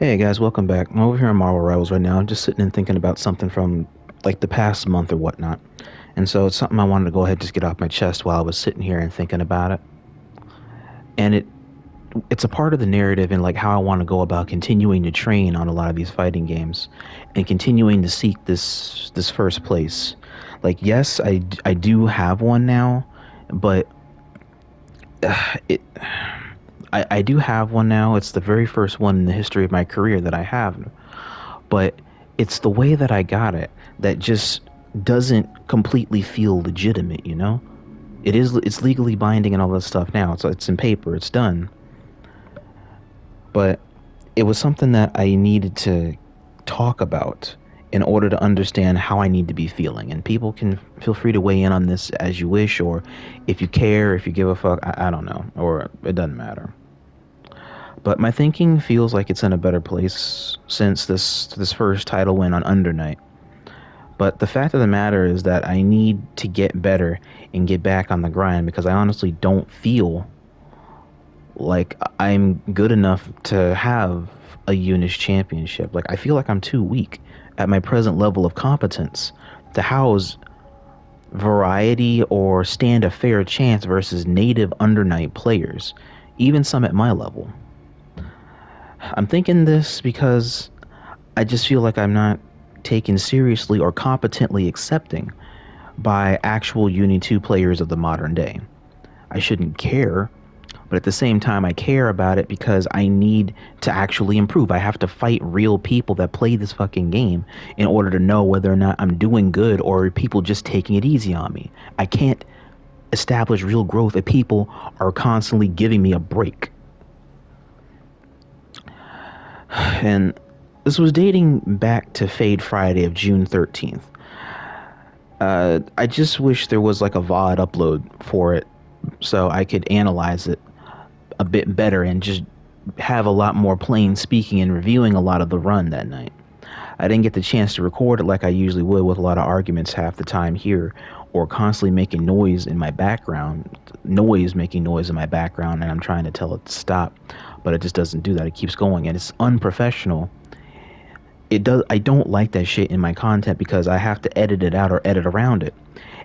Hey guys, welcome back. I'm over here on Marvel Rivals right now. I'm just sitting and thinking about something from like the past month or whatnot. And so it's something I wanted to go ahead and just get off my chest while I was sitting here and thinking about it. And it's a part of the narrative and like how I want to go about continuing to train on a lot of these fighting games and continuing to seek this first place. Like yes, I do have one now, but it I do have one now. It's the very first one in the history of my career that I have, but it's the way that I got it that just doesn't completely feel legitimate, you know? It's legally binding and all that stuff now. So it's in paper, it's done. But it was something that I needed to talk about in order to understand how I need to be feeling. And people can feel free to weigh in on this as you wish, or if you care, if you give a fuck, I don't know, or it doesn't matter. But my thinking feels like it's in a better place since this first title win on Under Night. But the fact of the matter is that I need to get better and get back on the grind because I honestly don't feel like I'm good enough to have a Unish championship. Like I feel like I'm too weak at my present level of competence to house variety or stand a fair chance versus native Undernight players, even some at my level. I'm thinking this because I just feel like I'm not taken seriously or competently accepting by actual Uni 2 players of the modern day. I shouldn't care, but at the same time, I care about it because I need to actually improve. I have to fight real people that play this fucking game in order to know whether or not I'm doing good or are people just taking it easy on me. I can't establish real growth if people are constantly giving me a break. And this was dating back to Fade Friday of June 13th. I just wish there was like a VOD upload for it so I could analyze it a bit better and just have a lot more plain speaking and reviewing a lot of the run that night. I didn't get the chance to record it like I usually would with a lot of arguments half the time here or constantly making noise in my background, making noise in my background, and I'm trying to tell it to stop, but it just doesn't do that. It keeps going and it's unprofessional. I don't like that shit in my content because I have to edit it out or edit around it.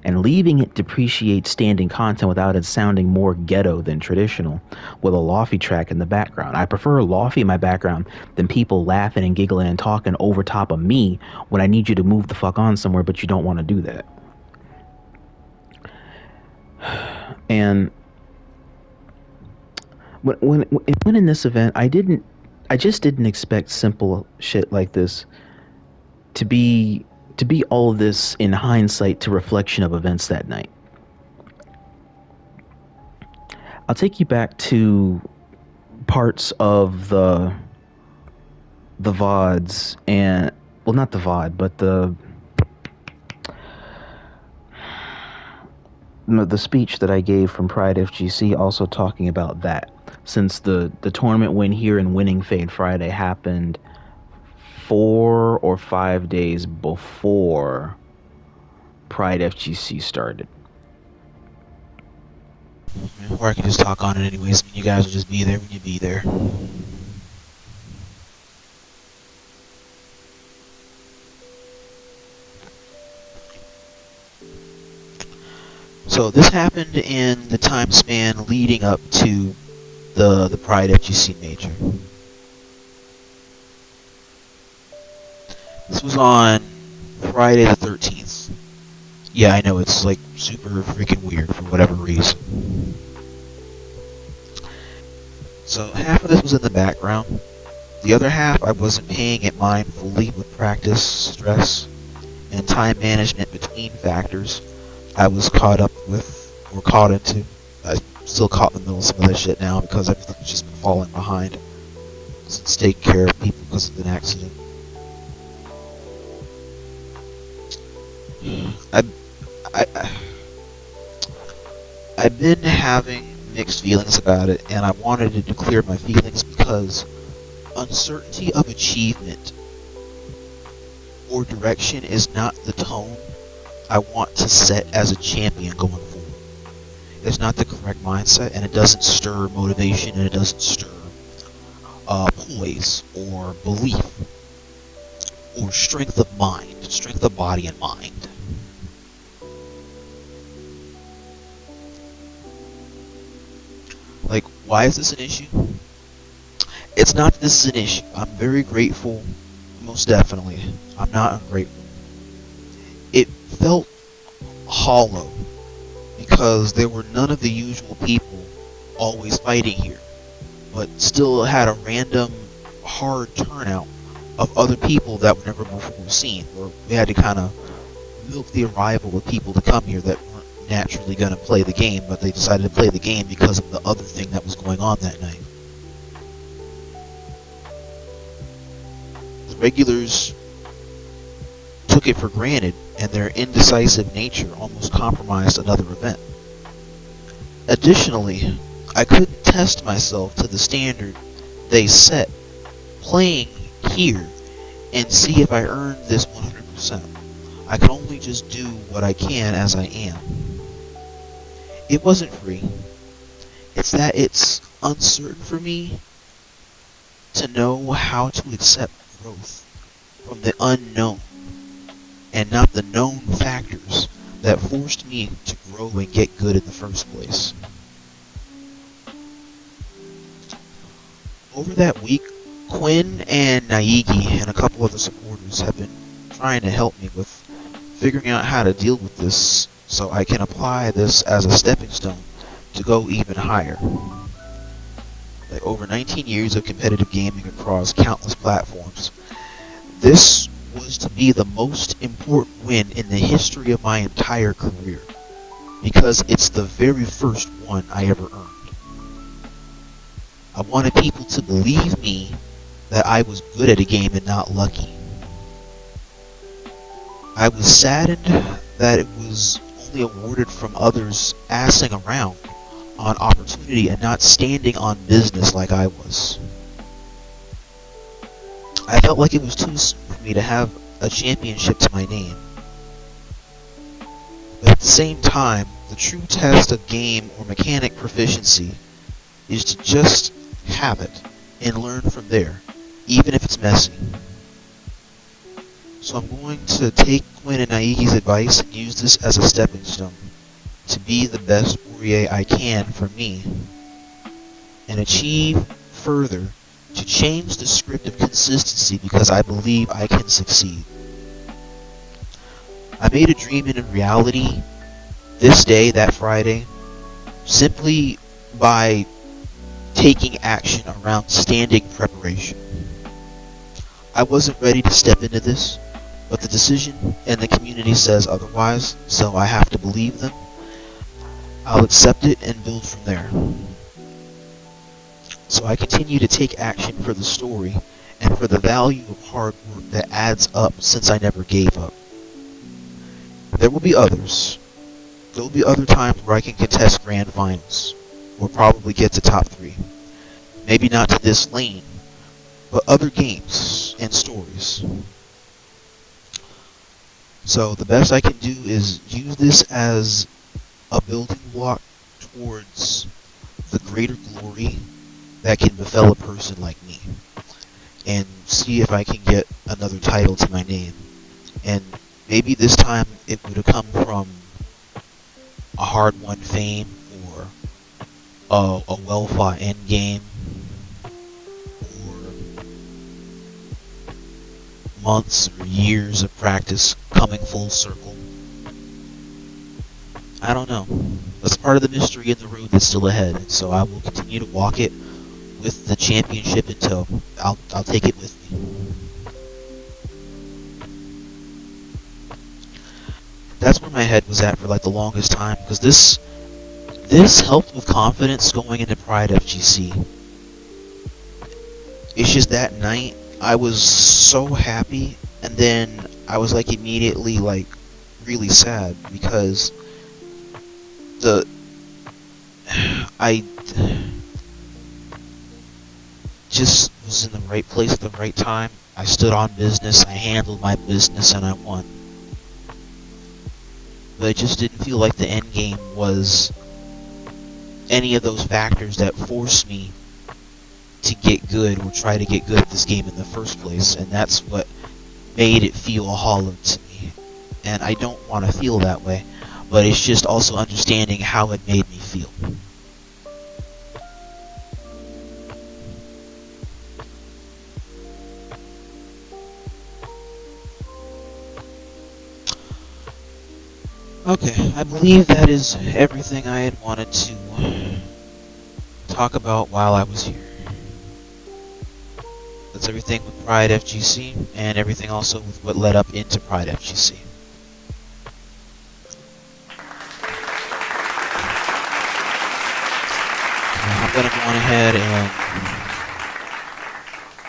And leaving it depreciates standing content without it sounding more ghetto than traditional with a lofty track in the background. I prefer a lofty in my background than people laughing and giggling and talking over top of me when I need you to move the fuck on somewhere but you don't want to do that. And when in this event, I just didn't expect simple shit like this to be all of this in hindsight to reflection of events that night. I'll take you back to parts of the VODs and well, not the VOD, but the speech that I gave from Pride FGC, also talking about that. Since the tournament win here and winning Fade Friday happened 4 or 5 days before Pride FGC started. Or I can just talk on it anyways. I mean, you guys will just be there when you be there. So this happened in the time span leading up to the Pride FGC Major. This was on Friday the 13th. Yeah, I know, it's like super freaking weird for whatever reason. So half of this was in the background. The other half I wasn't paying it mind fully with practice, stress, and time management between factors I was caught up with, or caught into. I'm still caught in the middle of some other shit now because everything's just been falling behind. Since taking care of people because of an accident. I've been having mixed feelings about it, and I wanted to clear my feelings because uncertainty of achievement or direction is not the tone I want to set as a champion going forward. It's not the correct mindset, and it doesn't stir motivation, and it doesn't stir pull poise or belief or strength of mind, strength of body and mind. Like, why is this an issue? It's not that this is an issue. I'm very grateful, most definitely. I'm not ungrateful. It felt hollow because there were none of the usual people always fighting here, but still had a random hard turnout of other people that were never before seen, where we had to kind of milk the arrival of people to come here that weren't naturally going to play the game, but they decided to play the game because of the other thing that was going on that night. The regulars took it for granted, and their indecisive nature almost compromised another event. Additionally, I couldn't test myself to the standard they set playing here and see if I earned this 100%. I can only just do what I can as I am. It wasn't free. It's that it's uncertain for me to know how to accept growth from the unknown and not the known factors that forced me to grow and get good in the first place. Over that week, Quinn and Naigi and a couple other supporters have been trying to help me with figuring out how to deal with this so I can apply this as a stepping stone to go even higher. Like, over 19 years of competitive gaming across countless platforms, this was to be the most important win in the history of my entire career, because it's the very first one I ever earned. I wanted people to believe me that I was good at a game and not lucky. I was saddened that it was only awarded from others assing around on opportunity and not standing on business like I was. I felt like it was too soon for me to have a championship to my name. But at the same time, the true test of game or mechanic proficiency is to just have it and learn from there, even if it's messy. So I'm going to take Quinn and Naigi's advice and use this as a stepping stone to be the best warrior I can for me, and achieve further to change the script of consistency because I believe I can succeed. I made a dream into reality this day, that Friday, simply by taking action around standing preparation. I wasn't ready to step into this, but the decision and the community says otherwise, so I have to believe them. I'll accept it and build from there. So I continue to take action for the story and for the value of hard work that adds up since I never gave up. There will be others. There will be other times where I can contest grand finals, or probably get to top 3. Maybe not to this lane, but other games and stories. So the best I can do is use this as a building block towards the greater glory that can befell a person like me, and see if I can get another title to my name. And maybe this time it would have come from a hard-won fame, or a well-fought endgame, or months or years of practice coming full circle. I don't know. That's part of the mystery in the road that's still ahead, and so I will continue to walk it with the championship in tow. I'll take it with me. That's where my head was at for like the longest time, because this helped with confidence going into Pride FGC. It's just that night I was so happy, and then I was like immediately like really sad because I just was in the right place at the right time. I stood on business, I handled my business, and I won. But it just didn't feel like the end game was any of those factors that forced me to get good or try to get good at this game in the first place, and that's what made it feel hollow to me. And I don't want to feel that way, but it's just also understanding how it made me feel. Okay, I believe that is everything I had wanted to talk about while I was here. That's everything with Pride FGC, and everything also with what led up into Pride FGC. I'm gonna go on ahead and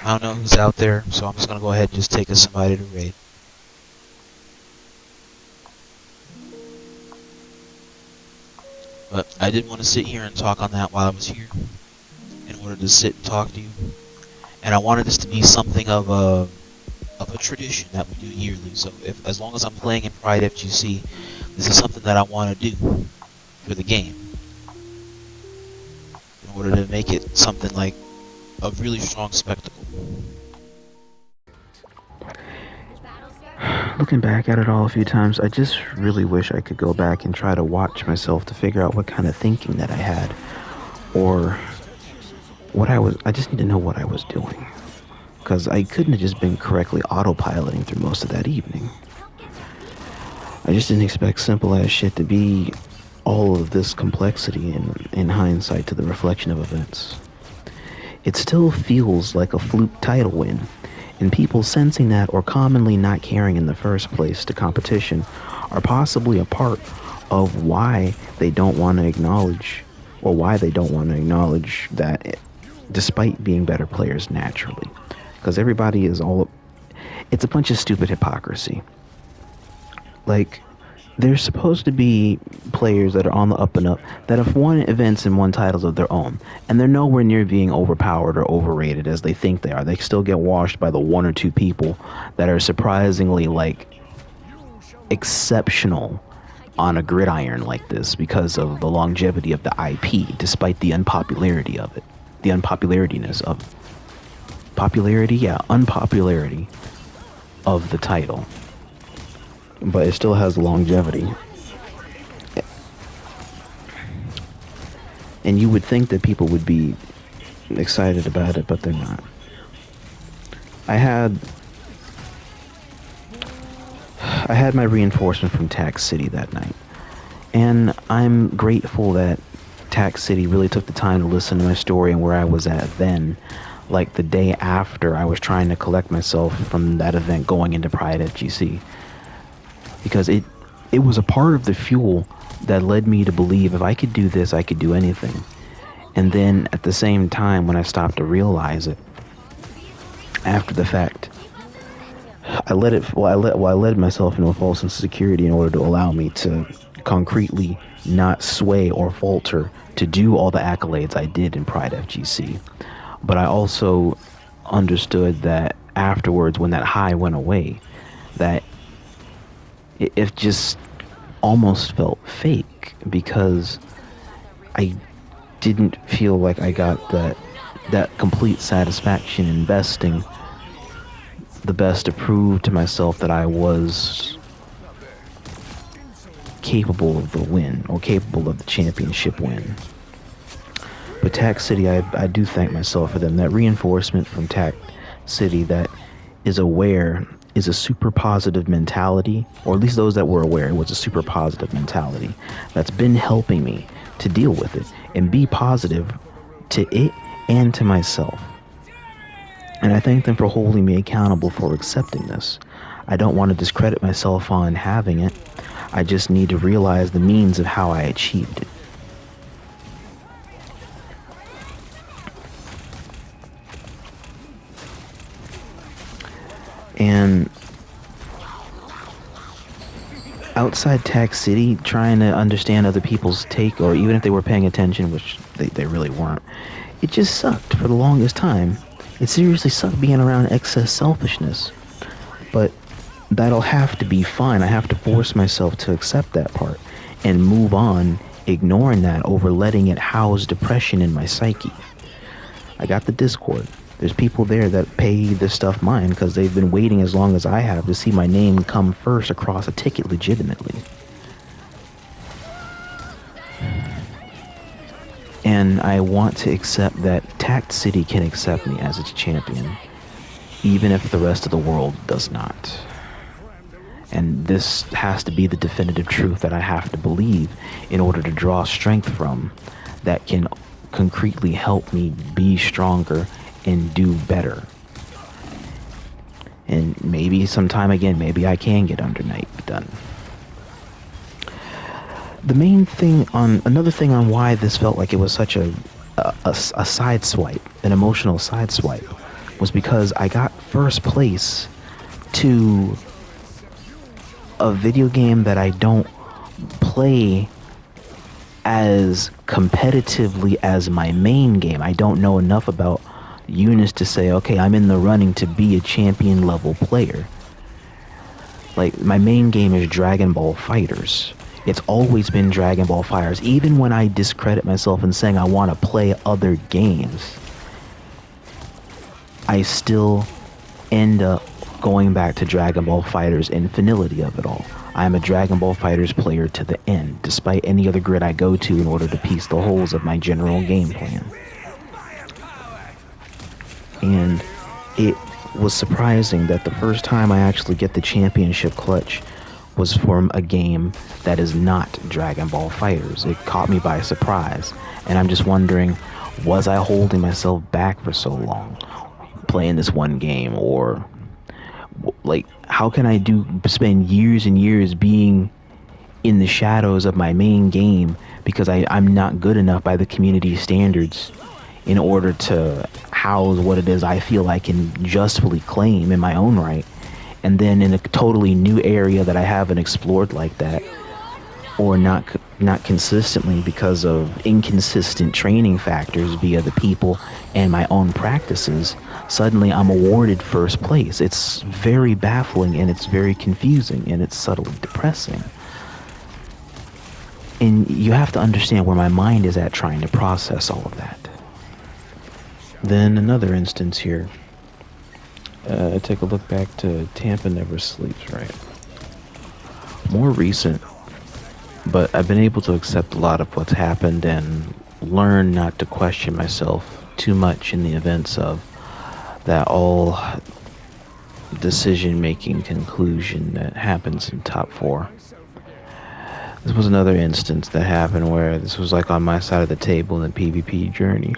I don't know who's out there, so I'm just gonna go ahead and just take us somebody to raid. But I did want to sit here and talk on that while I was here, in order to sit and talk to you. And I wanted this to be something of a tradition that we do yearly. So as long as I'm playing in Pride FGC, this is something that I want to do for the game, in order to make it something like a really strong spectacle. Looking back at it all a few times, I just really wish I could go back and try to watch myself to figure out what kind of thinking that I had, or I just need to know what I was doing, because I couldn't have just been correctly autopiloting through most of that evening. I just didn't expect simple ass shit to be all of this complexity in hindsight to the reflection of events. It still feels like a fluke title win, and people sensing that or commonly not caring in the first place to competition are possibly a part of why they don't want to acknowledge, or why they don't want to acknowledge that despite being better players naturally. Because everybody is it's a bunch of stupid hypocrisy. Like, there's supposed to be players that are on the up and up that have won events and won titles of their own, and they're nowhere near being overpowered or overrated as they think they are. They still get washed by the one or two people that are surprisingly, like, exceptional on a gridiron like this because of the longevity of the IP, despite the unpopularity of it. The unpopularity of the title. But it still has longevity. And you would think that people would be excited about it, but they're not. I had my reinforcement from Tax City that night. And I'm grateful that Tax City really took the time to listen to my story and where I was at then. Like the day after I was trying to collect myself from that event going into Pride FGC. Because it was a part of the fuel that led me to believe if I could do this, I could do anything. And then at the same time, when I stopped to realize it, after the fact, I led myself into a false sense of security in order to allow me to concretely not sway or falter to do all the accolades I did in Pride FGC. But I also understood that afterwards, when that high went away, that it just almost felt fake, because I didn't feel like I got that complete satisfaction investing the best to prove to myself that I was capable of the win, or capable of the championship win. But Tax City, I do thank myself for them. That reinforcement from Tax City that is aware is a super positive mentality, or at least those that were aware, it was a super positive mentality that's been helping me to deal with it and be positive to it and to myself. And I thank them for holding me accountable for accepting this. I don't want to discredit myself on having it. I just need to realize the means of how I achieved it. And outside Tax City, trying to understand other people's take, or even if they were paying attention, which they really weren't, it just sucked for the longest time. It seriously sucked being around excess selfishness. But that'll have to be fine. I have to force myself to accept that part and move on, ignoring that over letting it house depression in my psyche. I got the Discord. There's people there that pay this stuff mine because they've been waiting as long as I have to see my name come first across a ticket legitimately. And I want to accept that Tact City can accept me as its champion, even if the rest of the world does not. And this has to be the definitive truth that I have to believe in order to draw strength from that can concretely help me be stronger and do better. And maybe sometime again, maybe I can get Under Night done. The main thing another thing on why this felt like it was such a side swipe, an emotional side swipe, was because I got first place to a video game that I don't play as competitively as my main game. I don't know enough about Eunice to say, okay, I'm in the running to be a champion level player. Like, my main game is Dragon Ball FighterZ. It's always been Dragon Ball FighterZ. Even when I discredit myself and saying I want to play other games, I still end up going back to Dragon Ball FighterZ and finality of it all. I'm a Dragon Ball FighterZ player to the end, despite any other grid I go to in order to piece the holes of my general game plan. And it was surprising that the first time I actually get the championship clutch was from a game that is not Dragon Ball FighterZ. It caught me by surprise, and I'm just wondering, was I holding myself back for so long playing this one game? Or like, how can I spend years and years being in the shadows of my main game because I'm not good enough by the community standards in order to house what it is I feel I can justly claim in my own right, and then in a totally new area that I haven't explored like that, or not consistently because of inconsistent training factors via the people and my own practices, suddenly I'm awarded first place. It's very baffling, and it's very confusing, and it's subtly depressing. And you have to understand where my mind is at trying to process all of that. Then another instance here. Take a look back to Tampa Never Sleeps, right? More recent, but I've been able to accept a lot of what's happened and learn not to question myself too much in the events of that all decision-making conclusion that happens in top 4. This was another instance that happened where this was like on my side of the table in the PvP journey.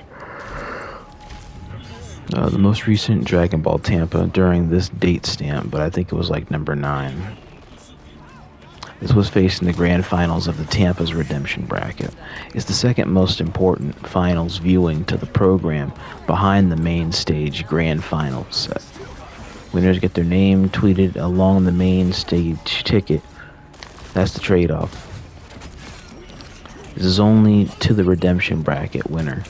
The most recent Dragon Ball Tampa during this date stamp, but I think it was like number 9. This was facing the grand finals of the TNS Redemption bracket. It's the second most important finals viewing to the program behind the main stage grand finals set. Winners get their name tweeted along the main stage ticket. That's the trade-off. This is only to the Redemption bracket winner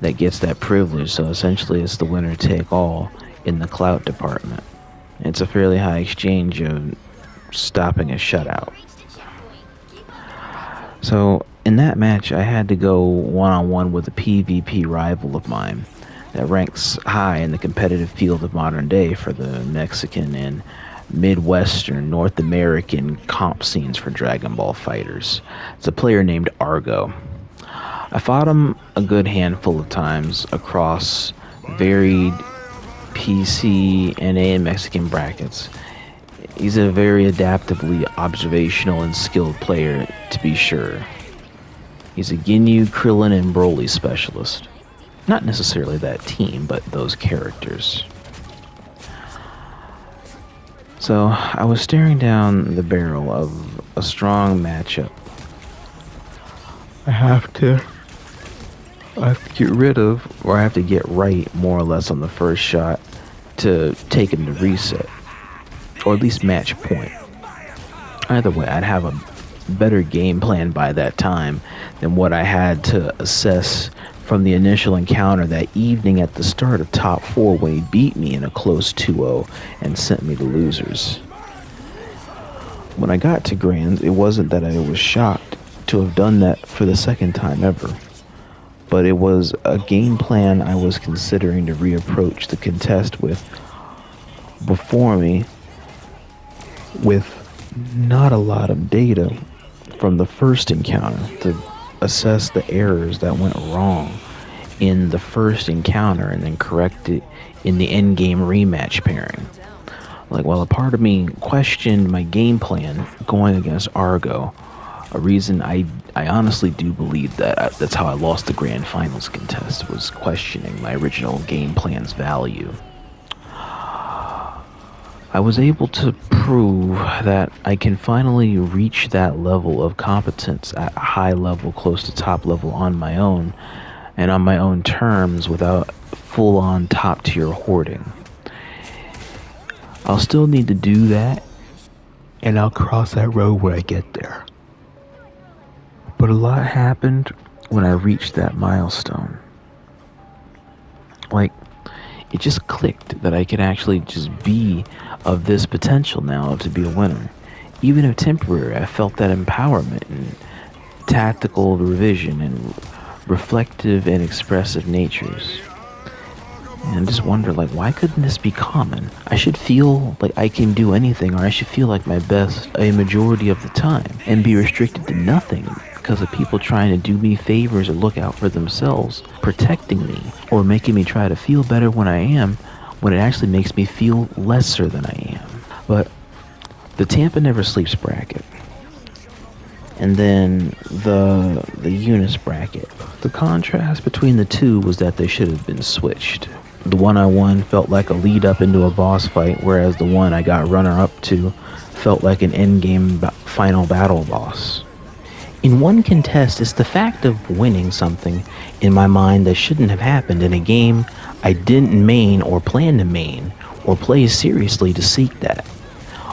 that gets that privilege, so essentially it's the winner take all in the clout department. It's a fairly high exchange of stopping a shutout. So in that match, I had to go one-on-one with a PvP rival of mine that ranks high in the competitive field of modern day for the Mexican and Midwestern North American comp scenes for Dragon Ball FighterZ. It's a player named Argo. I fought him a good handful of times across varied PC, NA, and Mexican brackets. He's a very adaptively observational and skilled player, to be sure. He's a Ginyu, Krillin, and Broly specialist. Not necessarily that team, but those characters. So, I was staring down the barrel of a strong matchup. I have to get rid of, or I have to get right, more or less, on the first shot to take him to reset. Or at least match point. Either way, I'd have a better game plan by that time than what I had to assess from the initial encounter that evening at the start of top 4 when he beat me in a close 2-0 and sent me to losers. When I got to Grands, it wasn't that I was shocked to have done that for the second time ever. but it was a game plan I was considering to reapproach the contest with before me, with not a lot of data from the first encounter to assess the errors that went wrong in the first encounter and then correct it in the end game rematch pairing. Like, while a part of me questioned my game plan going against Argo, a reason I honestly do believe that that's how I lost the grand finals contest, was questioning my original game plan's value. I was able to prove that I can finally reach that level of competence at a high level, close to top level, on my own, and on my own terms, without full on top tier hoarding. I'll still need to do that, and I'll cross that road when I get there. But a lot happened when I reached that milestone. Like, it just clicked that I could actually just be of this potential now to be a winner. Even if temporary, I felt that empowerment and tactical revision and reflective and expressive natures. And I just wonder, like, why couldn't this be common? I should feel like I can do anything, or I should feel like my best a majority of the time, and be restricted to nothing because of people trying to do me favors or look out for themselves, protecting me, or making me try to feel better when I am, when it actually makes me feel lesser than I am. But the Tampa Never Sleeps bracket, and then the Eunice bracket. The contrast between the two was that they should have been switched. The one I won felt like a lead up into a boss fight, whereas the one I got runner up to felt like an endgame final battle boss. In one contest, it's the fact of winning something in my mind that shouldn't have happened in a game I didn't main or plan to main or play seriously to seek that.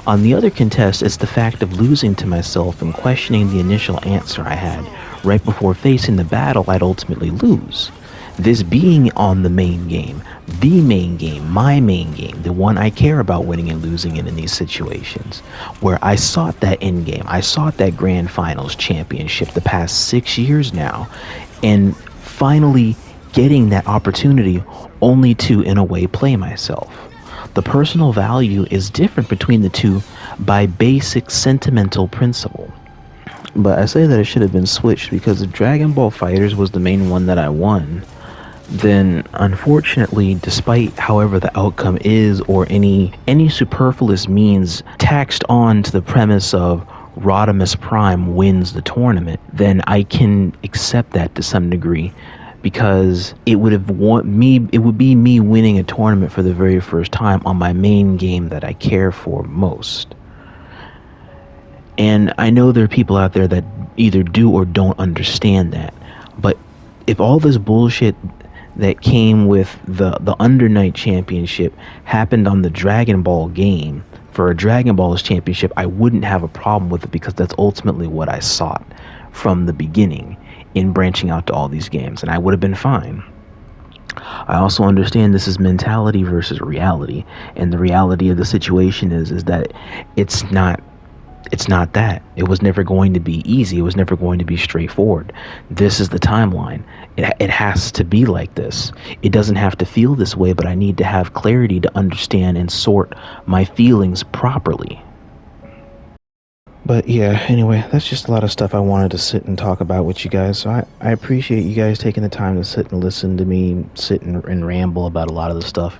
On the other contest, it's the fact of losing to myself and questioning the initial answer I had right before facing the battle I'd ultimately lose. This being on the main game, my main game, the one I care about winning and losing in these situations, where I sought that end game, I sought that grand finals championship the past 6 years now, and finally getting that opportunity only to, in a way, play myself. The personal value is different between the two by basic sentimental principle. But I say that it should have been switched because if Dragon Ball FighterZ was the main one that I won, then unfortunately, despite however the outcome is, or any superfluous means taxed on to the premise of Rodimus Prime wins the tournament, then I can accept that to some degree, because it would be me winning a tournament for the very first time on my main game that I care for most. And I know there are people out there that either do or don't understand that. But if all this bullshit that came with the Under Night Championship happened on the Dragon Ball game for a Dragon Ball's championship, I wouldn't have a problem with it, because that's ultimately what I sought from the beginning in branching out to all these games, and I would have been fine. I also understand this is mentality versus reality, and the reality of the situation is that it's not that. It was never going to be easy. It was never going to be straightforward. This is the timeline. It has to be like this. It doesn't have to feel this way, but I need to have clarity to understand and sort my feelings properly. But yeah, anyway, that's just a lot of stuff I wanted to sit and talk about with you guys. So I appreciate you guys taking the time to sit and listen to me sit and ramble about a lot of the stuff.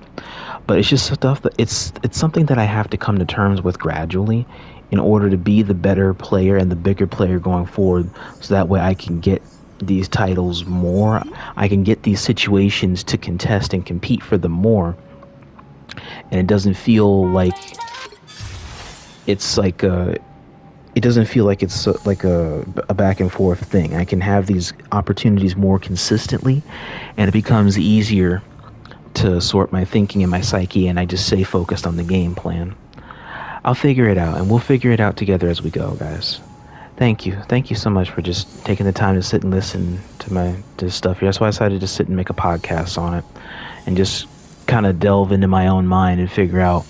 But it's just stuff that it's something that I have to come to terms with gradually in order to be the better player and the bigger player going forward, so that way I can get these titles more. I can get these situations to contest and compete for them more. And it doesn't feel like it's like a it doesn't feel like it's like a back and forth thing. I can have these opportunities more consistently, and it becomes easier to sort my thinking and my psyche, and I just stay focused on the game plan. I'll figure it out, and we'll figure it out together as we go, guys. Thank you so much for just taking the time to sit and listen to this stuff here. That's why I decided to sit and make a podcast on it, and just kind of delve into my own mind and figure out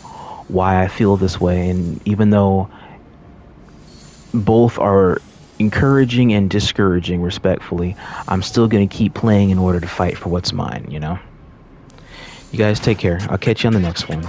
why I feel this way. And even though both are encouraging and discouraging, respectfully. I'm still going to keep playing in order to fight for what's mine, you know? You guys take care. I'll catch you on the next one.